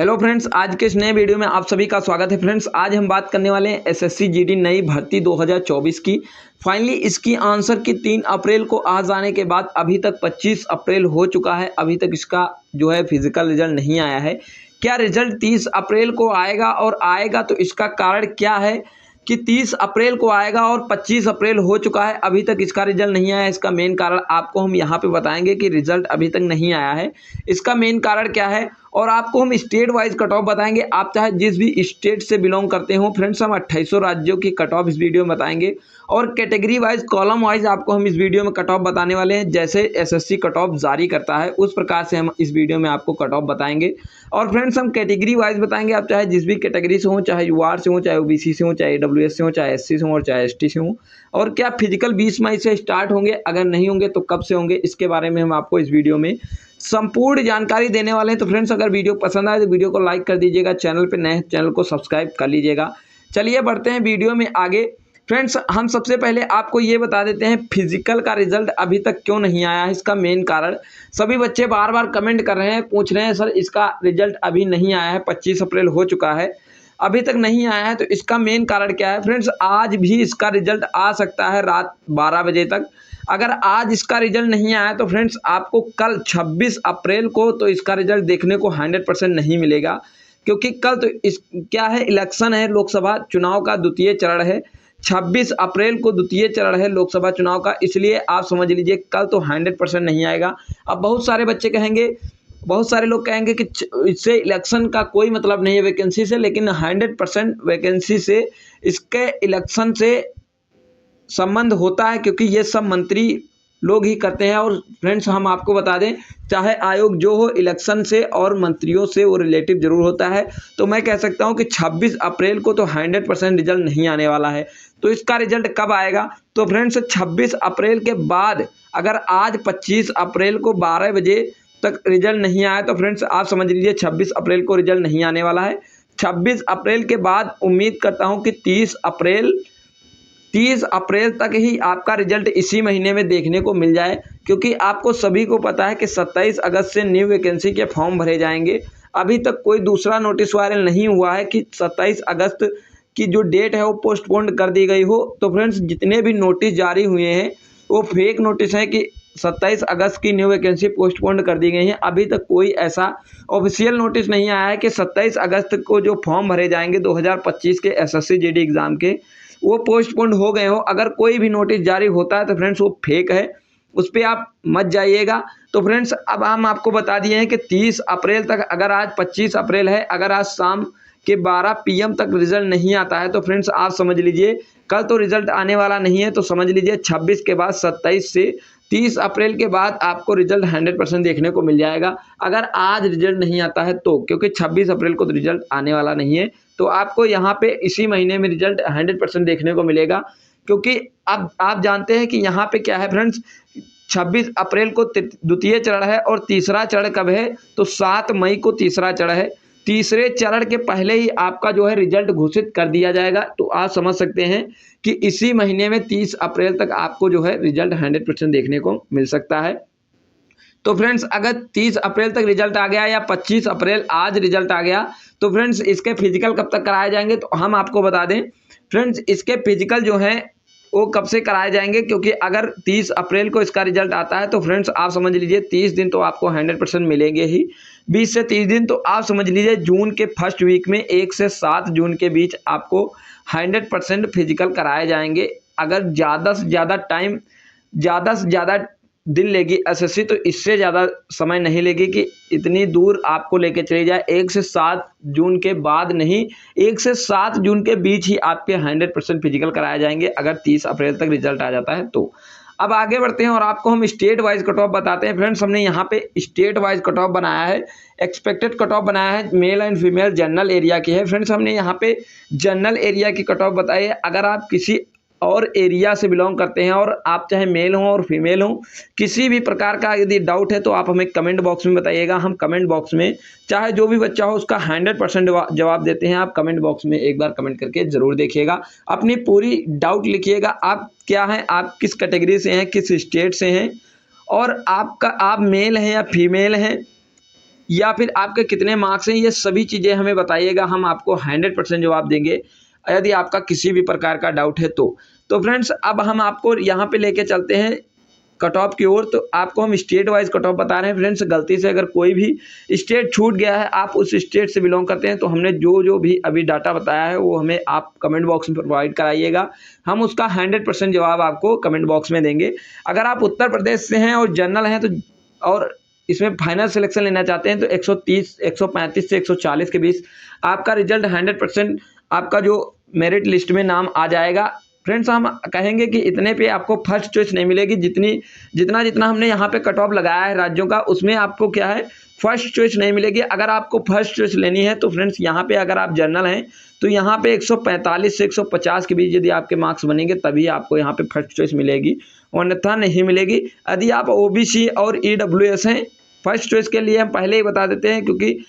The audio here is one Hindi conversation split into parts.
हेलो फ्रेंड्स, आज के इस नए वीडियो में आप सभी का स्वागत है। फ्रेंड्स, आज हम बात करने वाले हैं एसएससी जीडी नई भर्ती 2024 की। फाइनली इसकी आंसर की 3 अप्रैल को आ जाने के बाद अभी तक 25 अप्रैल हो चुका है। अभी तक इसका जो है फिजिकल रिजल्ट नहीं आया है। क्या रिजल्ट 30 अप्रैल को आएगा, और आएगा तो इसका कारण क्या है कि 30 अप्रैल को आएगा और 25 अप्रैल हो चुका है, अभी तक इसका रिजल्ट नहीं आया है। इसका मेन कारण आपको हम यहाँ पे बताएंगे कि रिजल्ट अभी तक नहीं आया है, इसका मेन कारण क्या है। और आपको हम स्टेट वाइज कट ऑफ बताएंगे, आप चाहे जिस भी स्टेट से बिलोंग करते हो। फ्रेंड्स, हम 2800 राज्यों की कट ऑफ इस वीडियो में बताएंगे, और कैटेगरी वाइज कॉलम वाइज आपको हम इस वीडियो में कट ऑफ बताने वाले हैं। जैसे एसएससी कट ऑफ जारी करता है उस प्रकार से हम इस वीडियो में आपको कट ऑफ बताएंगे। और फ्रेंड्स, हम कैटेगरी वाइज बताएंगे, आप चाहे जिस भी कैटेगरी से हो, चाहे यूआर से हो, चाहे ओबीसी से हो, चाहे ईडब्ल्यूएस से हो, चाहे एससी से हो, और चाहे एसटी से हो। और क्या फिजिकल 20 मई से स्टार्ट होंगे, अगर नहीं होंगे तो कब से होंगे, इसके बारे में हम आपको इस वीडियो में संपूर्ण जानकारी देने वाले हैं। तो फ्रेंड्स, अगर वीडियो पसंद आए तो वीडियो को लाइक कर दीजिएगा, चैनल पे नए चैनल को सब्सक्राइब कर लीजिएगा। चलिए बढ़ते हैं वीडियो में आगे। फ्रेंड्स, हम सबसे पहले आपको ये बता देते हैं फिजिकल का रिजल्ट अभी तक क्यों नहीं आया है। इसका मेन कारण सभी बच्चे बार बार कमेंट कर रहे हैं, पूछ रहे हैं सर इसका रिजल्ट अभी नहीं आया है, 25 अप्रैल हो चुका है, अभी तक नहीं आया है। तो इसका मेन कारण क्या है फ्रेंड्स, आज भी इसका रिजल्ट आ सकता है रात 12 बजे तक। अगर आज इसका रिजल्ट नहीं आया तो फ्रेंड्स आपको कल 26 अप्रैल को तो इसका रिजल्ट देखने को 100% नहीं मिलेगा, क्योंकि कल तो इस क्या है, इलेक्शन है, लोकसभा चुनाव का द्वितीय चरण है। 26 अप्रैल को द्वितीय चरण है लोकसभा चुनाव का, इसलिए आप समझ लीजिए कल तो 100% नहीं आएगा। अब बहुत सारे बच्चे कहेंगे, बहुत सारे लोग कहेंगे कि इससे इलेक्शन का कोई मतलब नहीं है वैकेंसी से, लेकिन 100% वैकेंसी से इसके इलेक्शन से संबंध होता है, क्योंकि ये सब मंत्री लोग ही करते हैं। और फ्रेंड्स, हम आपको बता दें, चाहे आयोग जो हो, इलेक्शन से और मंत्रियों से वो रिलेटिव जरूर होता है। तो मैं कह सकता हूं कि 26 अप्रैल को तो 100% रिजल्ट नहीं आने वाला है। तो इसका रिजल्ट कब आएगा? तो फ्रेंड्स, 26 अप्रैल के बाद अगर आज 25 अप्रैल को 12 बजे तक रिजल्ट नहीं आया तो फ्रेंड्स आप समझ लीजिए 26 अप्रैल को रिजल्ट नहीं आने वाला है। 26 अप्रैल के बाद उम्मीद करता हूं कि 30 अप्रैल तक ही आपका रिजल्ट इसी महीने में देखने को मिल जाए, क्योंकि आपको सभी को पता है कि 27 अगस्त से न्यू वैकेंसी के फॉर्म भरे जाएंगे। अभी तक कोई दूसरा नोटिस वायरल नहीं हुआ है कि 27 अगस्त की जो डेट है वो पोस्टपोन कर दी गई हो। तो फ्रेंड्स, जितने भी नोटिस जारी हुए हैं वो फेक नोटिस है कि 27 अगस्त की न्यू वैकेंसी पोस्टपोन कर दी गई है। अभी तक कोई ऐसा ऑफिशियल नोटिस नहीं आया है कि 27 अगस्त को जो फॉर्म भरे जाएंगे 2025 के एसएससी जीडी एग्ज़ाम के, वो पोस्टपोन हो गए हो। अगर कोई भी नोटिस जारी होता है तो फ्रेंड्स वो फेक है, उस पर आप मत जाइएगा। तो फ्रेंड्स, अब हम आपको बता दिए हैं कि 30 अप्रैल तक, अगर आज 25 अप्रैल है, अगर आज शाम के 12 PM तक रिजल्ट नहीं आता है तो फ्रेंड्स आप समझ लीजिए कल तो रिजल्ट आने वाला नहीं है। तो समझ लीजिए 26 के बाद 27 से 30 अप्रैल के बाद आपको रिजल्ट 100% देखने को मिल जाएगा। अगर आज रिजल्ट नहीं आता है तो, क्योंकि 26 अप्रैल को तो रिजल्ट आने वाला नहीं है, तो आपको यहाँ पे इसी महीने में रिजल्ट 100% देखने को मिलेगा। क्योंकि अब आप जानते हैं कि यहाँ पे क्या है फ्रेंड्स, 26 अप्रैल को द्वितीय चरण है, और तीसरा चरण कब है? तो 7 मई को तीसरा चरण है। तीसरे चरण के पहले ही आपका जो है रिजल्ट घोषित कर दिया जाएगा। तो आप समझ सकते हैं कि इसी महीने में 30 अप्रैल तक आपको जो है रिजल्ट 100% देखने को मिल सकता है। तो फ्रेंड्स, अगर 30 अप्रैल तक रिजल्ट आ गया या 25 अप्रैल आज रिजल्ट आ गया तो फ्रेंड्स इसके फिजिकल कब तक कराए जाएंगे? तो हम आपको बता दें फ्रेंड्स, इसके फिजिकल जो है वो कब से कराए जाएंगे, क्योंकि अगर 30 अप्रैल को इसका रिजल्ट आता है तो फ्रेंड्स आप समझ लीजिए 30 दिन तो आपको 100% मिलेंगे ही। 20 से 30 दिन तो आप समझ लीजिए जून के फर्स्ट वीक में 1 से 7 जून के बीच आपको 100% फिजिकल कराए जाएंगे। अगर ज़्यादा से ज़्यादा दिन लेगी एसएससी, तो इससे ज़्यादा समय नहीं लेगी कि इतनी दूर आपको लेके चली जाए। 1 से 7 जून के बाद नहीं, 1 से 7 जून के बीच ही आपके 100% फिजिकल कराए जाएंगे, अगर 30 अप्रैल तक रिजल्ट आ जाता है तो। अब आगे बढ़ते हैं और आपको हम स्टेट वाइज कट ऑफ बताते हैं। फ्रेंड्स, हमने यहाँ पे स्टेट वाइज कट ऑफ बनाया है, एक्सपेक्टेड कट ऑफ बनाया है, male and female general area की है। फ्रेंड्स, हमने यहाँ पे जनरल एरिया की कट ऑफ बताई है। अगर आप किसी और एरिया से बिलोंग करते हैं और आप चाहे मेल हों और फीमेल हों, किसी भी प्रकार का यदि डाउट है तो आप हमें कमेंट बॉक्स में बताइएगा। हम कमेंट बॉक्स में चाहे जो भी बच्चा हो उसका 100% जवाब देते हैं। आप कमेंट बॉक्स में एक बार कमेंट करके ज़रूर देखिएगा, अपनी पूरी डाउट लिखिएगा। आप क्या हैं, आप किस कैटेगरी से हैं, किस स्टेट से हैं, और आप मेल हैं या फीमेल हैं, या फिर आपके कितने मार्क्स हैं, ये सभी चीज़ें हमें बताइएगा, हम आपको 100% जवाब देंगे यदि आपका किसी भी प्रकार का डाउट है तो फ्रेंड्स अब हम आपको यहाँ पे लेके चलते हैं कट ऑफ की ओर। तो आपको हम स्टेट वाइज कट ऑफ बता रहे हैं फ्रेंड्स। गलती से अगर कोई भी स्टेट छूट गया है, आप उस स्टेट से बिलोंग करते हैं, तो हमने जो जो भी अभी डाटा बताया है वो हमें आप कमेंट बॉक्स में प्रोवाइड कराइएगा, हम उसका 100% जवाब आपको कमेंट बॉक्स में देंगे। अगर आप उत्तर प्रदेश से हैं और जनरल हैं तो और इसमें फाइनल सिलेक्शन लेना चाहते हैं तो 130 135 से 140 के बीच आपका रिजल्ट 100% आपका जो मेरिट लिस्ट में नाम आ जाएगा। फ्रेंड्स हम कहेंगे कि इतने पे आपको फर्स्ट चॉइस नहीं मिलेगी, जितना हमने यहाँ पे कट ऑफ लगाया है राज्यों का, उसमें आपको क्या है फर्स्ट चॉइस नहीं मिलेगी। अगर आपको फर्स्ट चॉइस लेनी है तो फ्रेंड्स यहाँ पे अगर आप जनरल हैं तो यहाँ पे 145 से 150 के बीच यदि आपके मार्क्स बनेंगे तभी आपको यहाँ पे फर्स्ट चॉइस मिलेगी, अन्यथा नहीं मिलेगी। यदि आप ओबीसी और ईडब्ल्यूएस हैं, फर्स्ट चॉइस के लिए हम पहले ही बता देते हैं क्योंकि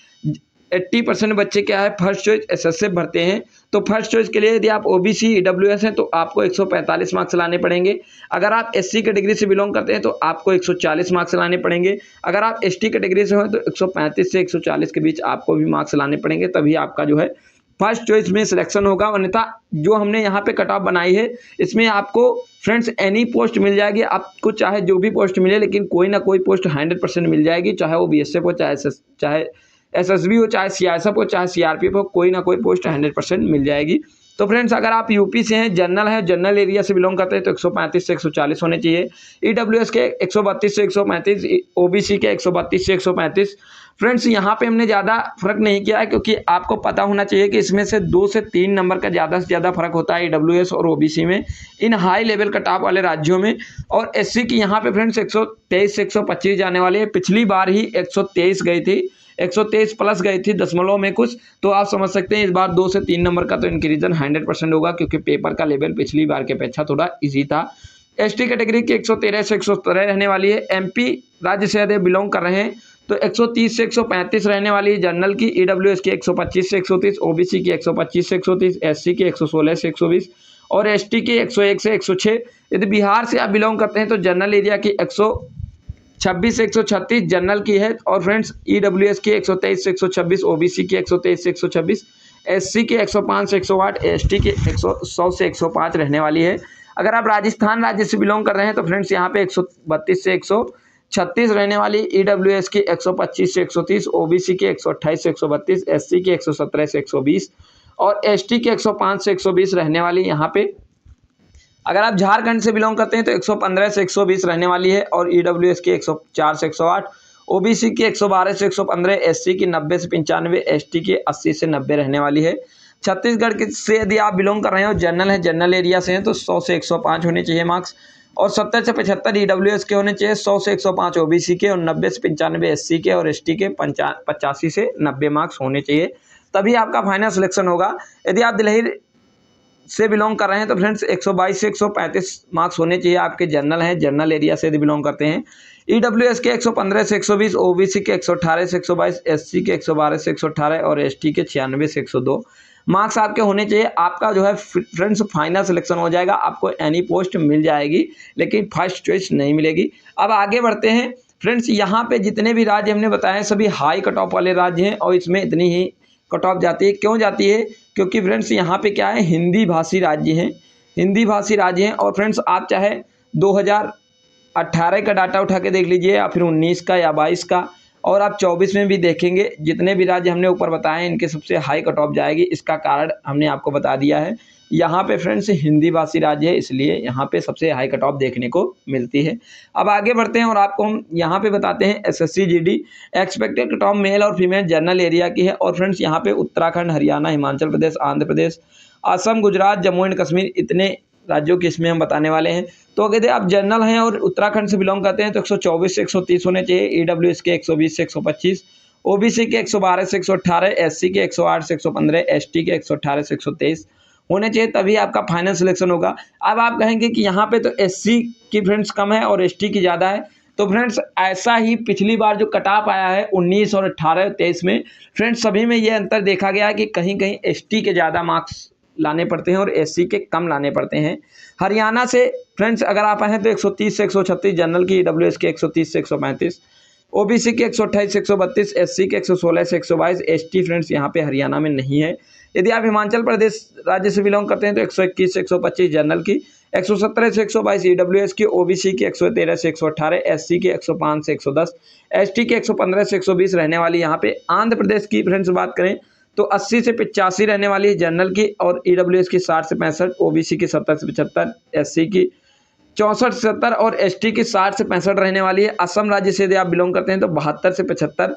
80% बच्चे क्या है फर्स्ट चॉइस एसएस से भरते हैं। तो फर्स्ट चॉइस के लिए यदि आप ओबीसी ईडब्ल्यूएस हैं तो आपको 145 मार्क्स लाने पड़ेंगे। अगर आप एससी कैटेगरी से बिलोंग करते हैं तो आपको 140 मार्क्स लाने पड़ेंगे। अगर आप एसटी कैटेगरी से हो तो 135 से 140 के बीच आपको भी मार्क्स लाने पड़ेंगे, तभी आपका जो है फर्स्ट चॉइस में सिलेक्शन होगा। अन्यथा जो हमने यहाँ पे कट ऑफ बनाई है इसमें आपको फ्रेंड्स एनी पोस्ट मिल जाएगी, आपको चाहे जो भी पोस्ट मिले, लेकिन कोई ना कोई पोस्ट 100% मिल जाएगी, चाहे वो बीएसएफ हो, चाहे एसएसबी हो, चाहे सीआईएसएफ हो, चाहे सीआरपीएफ हो, कोई ना कोई पोस्ट 100% मिल जाएगी। तो फ्रेंड्स अगर आप यूपी से हैं, जनरल एरिया से बिलोंग करते हैं तो 135 से 140 होने चाहिए। ईडब्ल्यूएस के 132 से 135, ओबीसी के 132 से 135। फ्रेंड्स यहाँ पे हमने ज़्यादा फर्क नहीं किया है क्योंकि आपको पता होना चाहिए कि इसमें से 2 से 3 नंबर का ज़्यादा से ज़्यादा फर्क होता है ईडब्ल्यूएस और ओबीसी में, इन हाई लेवल कट ऑफ वाले राज्यों में। और एससी की यहाँ पे फ्रेंड्स 123 से 125 जाने वाली है। पिछली बार ही 123 गई थी, 123 प्लस गई थी दशमलव में कुछ, तो आप समझ सकते हैं इस बार 2 से 3 नंबर का तो इंक्रीजन 100% होगा क्योंकि पेपर का लेवल पिछली बार की अपेक्षा थोड़ा ईजी था। एसटी कैटेगरी की 113 से 117 रहने वाली है। एमपी राज्य से यदि बिलोंग कर रहे हैं तो 130 से 135 रहने वाली है जनरल की। ईडब्ल्यूएस की 125 से 130, ओबीसी की 125 से 130, एससी की 116 से 120 और एसटी की 101 से 106। यदि बिहार से आप बिलोंग करते हैं तो जनरल एरिया की 126 से 136 जनरल की है। और फ्रेंड्स ईडब्ल्यूएस की 123 से 126, ओबीसी की 123 से 126, एससी की 105 से 108, एसटी की 100 से 105 रहने वाली है। अगर आप राजस्थान राज्य से बिलोंग कर रहे हैं तो फ्रेंड्स यहाँ पे 132 से 136 रहने वाली, ईडब्ल्यूएस की 125 से 130, ओबीसी की 128 से 132, एससी की 117 से 120 और एसटी की 105 से 120 रहने वाली यहाँ पे। अगर आप झारखंड से बिलोंग करते हैं तो 115 से 120 रहने वाली है और ईडब्ल्यूएस की 104 से 108, ओबीसी की 112 से 115, एससी की 90 से 95, एसटी की 80 से 90 रहने वाली है। छत्तीसगढ़ के से यदि आप बिलोंग कर रहे हो, जनरल एरिया से हैं तो 100 से 105 होने चाहिए मार्क्स और 70 से 75 ईडब्ल्यूएस के होने चाहिए, 100 से 105 ओबीसी के और 90 से 95 एससी के और एसटी के 85 से 90 मार्क्स होने चाहिए, तभी आपका फाइनल सिलेक्शन होगा। यदि आप दिल्ली से बिलोंग कर रहे हैं तो फ्रेंड्स 122 से 135 मार्क्स होने चाहिए आपके जनरल एरिया से यदि बिलोंग करते हैं। ईडब्ल्यूएस के 115 से 120, ओबीसी के 118 से 122, एससी के 112 से 118 और एसटी के 96 से 102 मार्क्स आपके होने चाहिए। आपका जो है फ्रेंड्स फाइनल सिलेक्शन हो जाएगा, आपको एनी पोस्ट मिल जाएगी लेकिन फर्स्ट चॉइस नहीं मिलेगी। अब आगे बढ़ते हैं फ्रेंड्स। यहाँ पे जितने भी राज्य हमने बताए सभी हाई कट ऑफ वाले राज्य हैं और इसमें इतनी ही कट ऑफ जाती है। क्यों जाती है? क्योंकि फ्रेंड्स यहाँ पे क्या है, हिंदी भाषी राज्य हैं। और फ्रेंड्स आप चाहे 2018 का डाटा उठा के देख लीजिए या फिर 19 का या 22 का, और आप 24 में भी देखेंगे, जितने भी राज्य हमने ऊपर बताए इनके सबसे हाई कट ऑफ जाएगी। इसका कारण हमने आपको बता दिया है। यहाँ पे फ्रेंड्स हिंदी भाषी राज्य है, इसलिए यहाँ पे सबसे हाई कट ऑफ देखने को मिलती है। अब आगे बढ़ते हैं और आपको हम यहाँ पे बताते हैं SSC GD expected cut of male और फीमेल जनरल एरिया की है। और फ्रेंड्स यहाँ पे उत्तराखंड, हरियाणा, हिमाचल प्रदेश, आंध्र प्रदेश, असम, गुजरात, जम्मू एंड कश्मीर, इतने राज्यों की इसमें हम बताने वाले हैं। तो अगर आप जनरल हैं और उत्तराखंड से बिलोंग करते हैं तो 124 से 130 होने चाहिए। ईडब्ल्यूएस के 120 से 125, ओबीसी के 112 से 118, एससी के 108 से 115, एसटी के 118 से 123 होने चाहिए, तभी आपका फाइनल सिलेक्शन होगा। अब आप कहेंगे कि यहाँ पे तो एससी की फ्रेंड्स कम है और एसटी की ज़्यादा है, तो फ्रेंड्स ऐसा ही पिछली बार जो कट ऑफ आया है 19 और 18 23 में, फ्रेंड्स सभी में ये अंतर देखा गया है कि कहीं कहीं एसटी के ज़्यादा मार्क्स लाने पड़ते हैं और एससी के कम लाने पड़ते हैं। हरियाणा से फ्रेंड्स अगर आप आए हैं तो 130 से 136 जनरल की, ईडब्ल्यूएस के 130 से 135, ओबीसी की 128 से 132, एससी के 116 से 122, एसटी फ्रेंड्स यहाँ पे हरियाणा में नहीं है। यदि आप हिमाचल प्रदेश राज्य से बिलोंग करते हैं तो 121 से 125 जनरल की, 117 से 122 ईडब्ल्यूएस की, ओबीसी की 113 से 118, एससी की 105 से 110, एसटी की 115 से 120 रहने वाली। यहाँ पे आंध्र प्रदेश की फ्रेंड्स बात करें तो 80 से 85 रहने वाली है जनरल की, और ईडब्ल्यूएस की 60 से 65, ओबीसी की 70 से 75, एससी की 64 से 70 और एसटी की 60 से 65 रहने वाली है। असम राज्य से यदि आप बिलोंग करते हैं तो 72 से 75,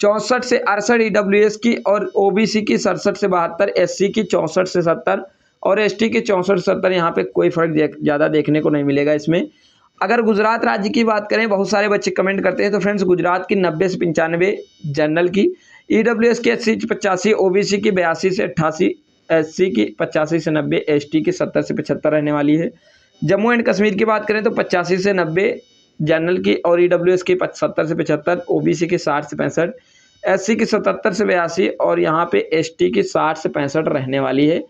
64 से 68 ईडब्ल्यूएस की, और ओबीसी की 67 से 72, एससी की 64 से 70 और एसटी की 64 से 70। यहाँ पे कोई फर्क ज़्यादा देखने को नहीं मिलेगा इसमें। अगर गुजरात राज्य की बात करें, बहुत सारे बच्चे कमेंट करते हैं, तो फ्रेंड्स गुजरात की 90 से 95 जनरल की, ईडब्ल्यूएस की 80 से 85, ओबीसी की 82 से 88, एससी की 85 से 90, एसटी की 70 से 75 रहने वाली है। जम्मू एंड कश्मीर की बात करें तो 85 से 90 जनरल की, और ईडब्ल्यूएस की 70 से 75, ओबीसी की 60 से 65, एससी की 77 से 82 और यहाँ पे एसटी की 60 से 65 रहने वाली है।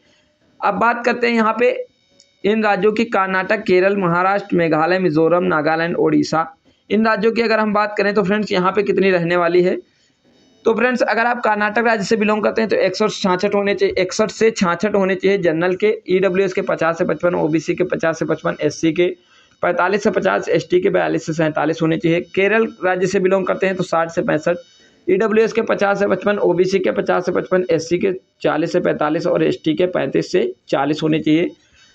अब बात करते हैं यहाँ पे इन राज्यों की, कर्नाटक, केरल, महाराष्ट्र, मेघालय, मिजोरम, नागालैंड, ओडिशा। इन राज्यों की अगर हम बात करें तो फ्रेंड्स यहाँ पे कितनी रहने वाली है। तो फ्रेंड्स अगर आप कर्नाटक राज्य से बिलोंग करते हैं तो 166 होने चाहिए, 61 से 66 होने चाहिए जनरल के, ईडब्ल्यूएस के 50 से 55, ओबीसी के 50 से 55, एससी के 45 से 50, एसटी के 42 से 47 होने चाहिए। केरल राज्य से बिलोंग करते हैं तो 60 से 65, ईडब्ल्यूएस के 50 से 55, ओबीसी के 50 से 55, एससी के 40 से 45 और एसटी के 35 से 40 होने चाहिए।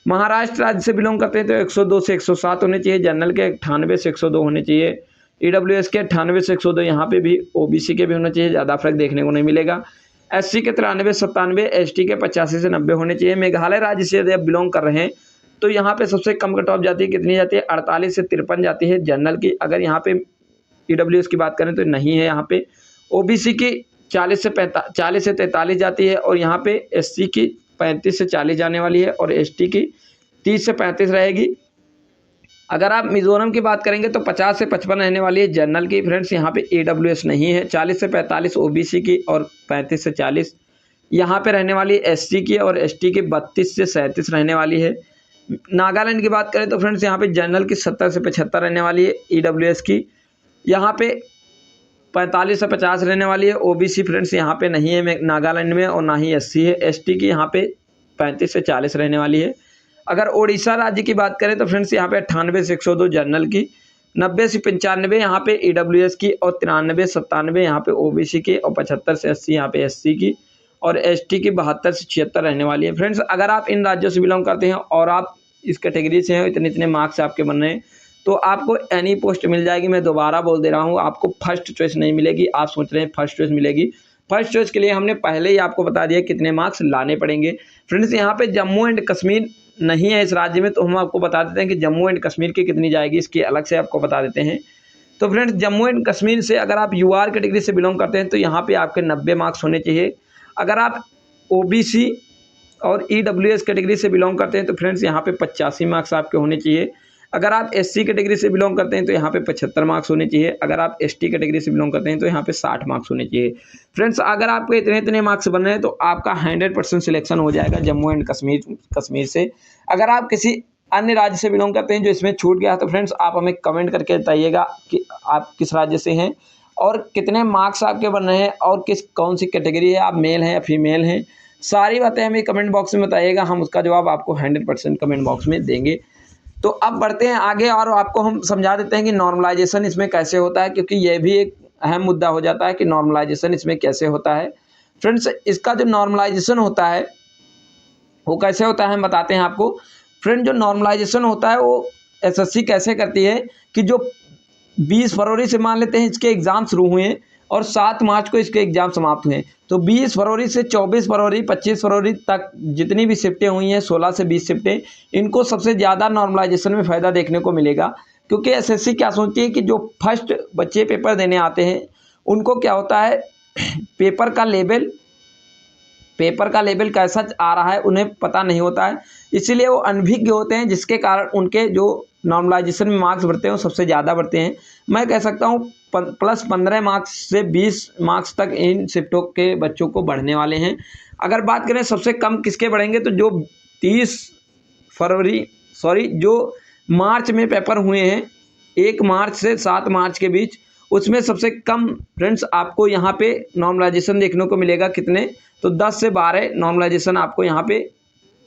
महाराष्ट्र राज्य से बिलोंग करते हैं तो 102 से 107 होने चाहिए, जनरल के 98 से 102 होने चाहिए, ईडब्ल्यूएस के 98 से 102, यहाँ पे भी ओबीसी के भी होना चाहिए, ज़्यादा फर्क देखने को नहीं मिलेगा। एससी के 93 से 97, एसटी के 85 से 90 होने चाहिए। मेघालय राज्य से यदि आप बिलोंग कर रहे हैं तो यहाँ पे सबसे कम कट ऑफ जाती है, कितनी जाती है, 48 से 53 जाती है जनरल की। अगर यहाँ पे ईडब्ल्यूएस की बात करें तो नहीं है यहाँ पे। ओबीसी की 40 से 43 जाती है, और यहाँ पे एससी की 35 से 40 जाने वाली है, और एसटी की 30 से 35 रहेगी। अगर आप मिजोरम की बात करेंगे तो 50 से 55 रहने वाली है जनरल की। फ्रेंड्स यहाँ पे ईडब्ल्यूएस नहीं है। 40 से 45 ओबीसी की, और 35 से 40 यहाँ पे रहने वाली है एससी की, और एसटी की 32 से 37 रहने वाली है। नागालैंड की बात करें तो फ्रेंड्स यहाँ पे जनरल की 70 से 75 रहने वाली है, ईडब्ल्यूएस की यहाँ पे 45 से 50 रहने वाली है। ओबीसी फ्रेंड्स यहाँ पे नहीं है नागालैंड में, और ना ही एससी है। एसटी की यहाँ पे 35 से 40 रहने वाली है। अगर ओडिशा राज्य की बात करें तो फ्रेंड्स यहाँ पे 98 से 102 जनरल की, 90 से 95 यहाँ पे ईडब्ल्यूएस की, और 93 से 97 यहाँ पे ओबीसी की, और 75 से 80 यहाँ पे एससी की, और एसटी की 72 से 76 रहने वाली है। फ्रेंड्स अगर आप इन राज्यों से बिलोंग करते हैं और आप इस कैटेगरी से हैं, इतने इतने मार्क्स आपके बन रहे हैं, तो आपको एनी पोस्ट मिल जाएगी। मैं दोबारा बोल दे रहा हूँ, आपको फर्स्ट चॉइस नहीं मिलेगी। आप सोच रहे हैं फर्स्ट चॉइस मिलेगी, फर्स्ट चॉइस के लिए हमने पहले ही आपको बता दिया कितने मार्क्स लाने पड़ेंगे। फ्रेंड्स यहाँ पे जम्मू एंड कश्मीर नहीं है इस राज्य में, तो हम आपको बता देते हैं कि जम्मू एंड कश्मीर की कितनी जाएगी, इसकी अलग से आपको बता देते हैं। तो फ्रेंड्स जम्मू एंड कश्मीर से अगर आप यूआर कैटेगरी से बिलोंग करते हैं तो यहाँ पे आपके 90 मार्क्स होने चाहिए। अगर आप ओबीसी और ईडब्ल्यूएस कैटेगरी से बिलोंग करते हैं तो फ्रेंड्स यहाँ पे 85 मार्क्स आपके होने चाहिए। अगर आप एससी कैटेगरी से बिलोंग करते हैं तो यहाँ पे 75 मार्क्स होने चाहिए। अगर आप एसटी कैटेगरी से बिलोंग करते हैं तो यहाँ पे 60 मार्क्स होने चाहिए। फ्रेंड्स अगर आपके इतने इतने मार्क्स बन रहे हैं तो आपका 100% सिलेक्शन हो जाएगा जम्मू एंड कश्मीर से। अगर आप किसी अन्य राज्य से बिलोंग करते हैं जो इसमें छूट गया तो फ्रेंड्स आप हमें कमेंट करके बताइएगा कि आप किस राज्य से हैं और कितने मार्क्स आपके बन रहे हैं और कौन सी कैटेगरी है, आप मेल हैं या फीमेल हैं। सारी बातें हमें कमेंट बॉक्स में बताइएगा, हम उसका जवाब आपको 100% कमेंट बॉक्स में देंगे। तो अब बढ़ते हैं आगे और आपको हम समझा देते हैं कि नॉर्मलाइजेशन इसमें कैसे होता है, क्योंकि यह भी एक अहम मुद्दा हो जाता है कि नॉर्मलाइजेशन इसमें कैसे होता है। फ्रेंड्स इसका जो नॉर्मलाइजेशन होता है वो कैसे होता है हम बताते हैं आपको। फ्रेंड जो नॉर्मलाइजेशन होता है वो एसएससी कैसे करती है कि जो 20 फरवरी से मान लेते हैं इसके एग्ज़ाम शुरू हुए हैं और 7 मार्च को इसके एग्ज़ाम समाप्त हुए हैं, तो 20 फरवरी से 24 फरवरी 25 फरवरी तक जितनी भी शिफ्टें हुई हैं 16 से 20 शिफ्टें, इनको सबसे ज़्यादा नॉर्मलाइजेशन में फ़ायदा देखने को मिलेगा। क्योंकि एसएससी क्या सोचती है कि जो फर्स्ट बच्चे पेपर देने आते हैं उनको क्या होता है पेपर का लेवल कैसा आ रहा है उन्हें पता नहीं होता है, इसीलिए वो अनभिज्ञ होते हैं, जिसके कारण उनके जो नॉर्मलाइजेशन में मार्क्स बढ़ते हैं वो सबसे ज़्यादा बढ़ते हैं। मैं कह सकता हूँ प्लस 15 मार्क्स से 20 मार्क्स तक इन शिफ्टों के बच्चों को बढ़ने वाले हैं। अगर बात करें सबसे कम किसके बढ़ेंगे तो जो 30 फरवरी जो मार्च में पेपर हुए हैं 1 मार्च से 7 मार्च के बीच, उसमें सबसे कम फ्रेंड्स आपको यहाँ पे नॉर्मलाइजेशन देखने को मिलेगा कितने, तो 10 से 12 नॉर्मलाइजेशन आपको यहाँ पे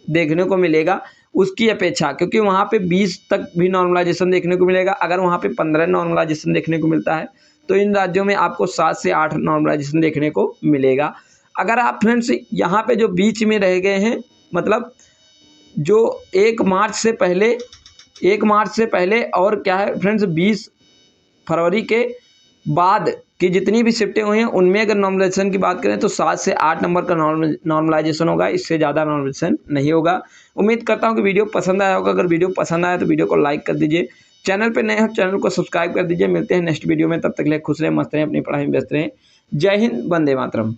देखने को मिलेगा उसकी अपेक्षा, क्योंकि वहाँ पे 20 तक भी नॉर्मलाइजेशन देखने को मिलेगा। अगर वहाँ पे 15 नॉर्मलाइजेशन देखने को मिलता है तो इन राज्यों में आपको 7 से 8 नॉर्मलाइजेशन देखने को मिलेगा। अगर आप फ्रेंड्स यहाँ पे जो बीच में रह गए हैं, मतलब जो 1 मार्च से पहले और क्या है फ्रेंड्स 20 फरवरी के बाद की जितनी भी शिफ्टें हुई हैं उनमें अगर नॉर्मलाइजेशन की बात करें तो 7 से 8 नंबर का नॉर्मलाइजेशन होगा, इससे ज़्यादा नॉर्मलाइजेशन नहीं होगा। उम्मीद करता हूं कि वीडियो पसंद आया होगा। अगर वीडियो पसंद आया तो वीडियो को लाइक कर दीजिए, चैनल पर नए हो चैनल को सब्सक्राइब कर दीजिए। मिलते हैं नेक्स्ट वीडियो में, तब तक के लिए खुश रहें, मस्त रहें, अपनी पढ़ाई में व्यस्त रहें। जय हिंद, वंदे मातरम।